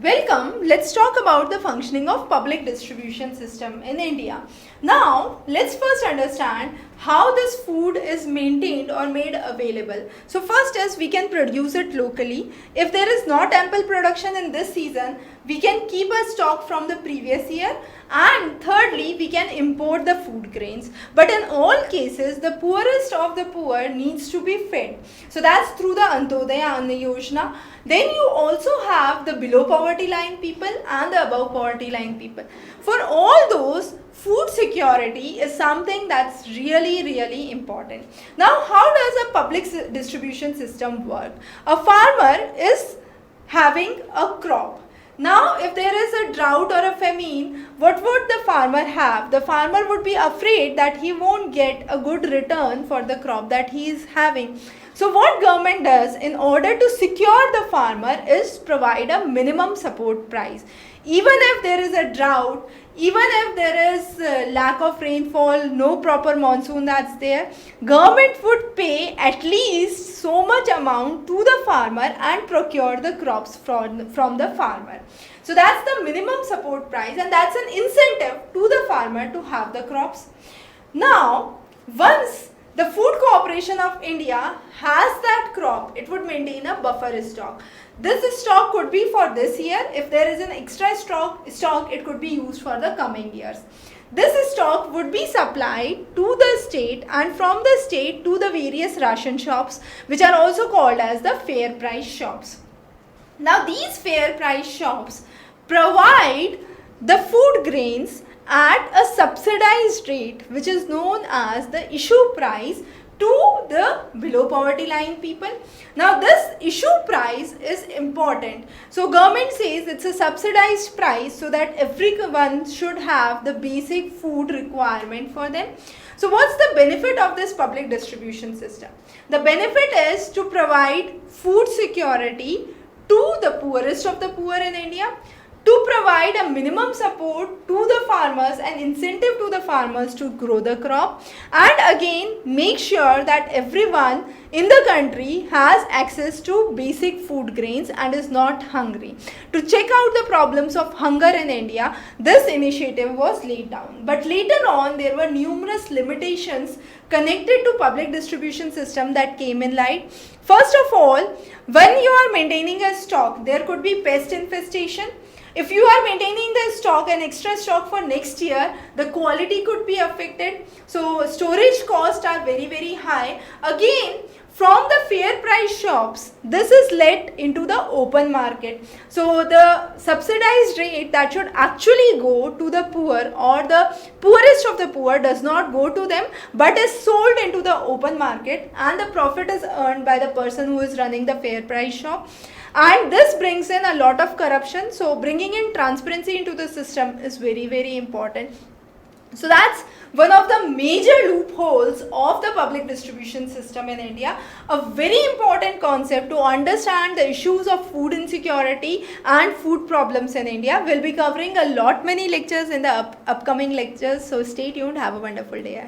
Welcome. Let's talk about the functioning of public distribution system in India. Now, let's first understand how this food is maintained or made available. So first is we can produce it locally. If there is not ample production in this season, we can keep a stock from the previous year, and thirdly, we can import the food grains. But in all cases, the poorest of the poor needs to be fed. So that's through the Antyodaya and the Yojana. Then you also have the below poverty line people and the above poverty line people. For all those, food security is something that's really important. Now, how does a public distribution system work? A farmer is having a crop. Now, if there is a drought or a famine, what would the farmer have? The farmer would be afraid that he won't get a good return for the crop that he is having. So what government does in order to secure the farmer is provide a minimum support price. Even if there is a drought, even if there is lack of rainfall, no proper monsoon that's there, government would pay at least so much amount to the farmer and procure the crops from the farmer. So that's the minimum support price, and that's an incentive to the farmer to have the crops. Now, once the Food Corporation of India has that crop, it would maintain a buffer stock. This stock could be for this year. If there is an extra stock, it could be used for the coming years. This stock would be supplied to the state and from the state to the various ration shops, which are also called as the fair price shops. Now these fair price shops provide the food grains at a subsidized rate, which is known as the issue price, to the below poverty line people. Now this issue price is important. So government says it's a subsidized price so that everyone should have the basic food requirement for them. So what's the benefit of this public distribution system? The benefit is to provide food security to the poorest of the poor in India, to provide a minimum support to the farmers and incentive to the farmers to grow the crop, and again make sure that everyone in the country has access to basic food grains and is not hungry. To check out the problems of hunger in India, this initiative was laid down. But later on, there were numerous limitations connected to public distribution system that came in light. First of all, when you are maintaining a stock, there could be pest infestation. If you are maintaining the stock and extra stock for next year, the quality could be affected. So storage costs are very high. Again, from the fair price shops, this is let into the open market. So the subsidized rate that should actually go to the poor or the poorest of the poor does not go to them, but is sold into the open market, and the profit is earned by the person who is running the fair price shop. And this brings in a lot of corruption. So bringing in transparency into the system is very important. So that's one of the major loopholes of the public distribution system in India. A very important concept to understand the issues of food insecurity and food problems in India. We'll be covering many lectures in the upcoming lectures. So stay tuned. Have a wonderful day ahead.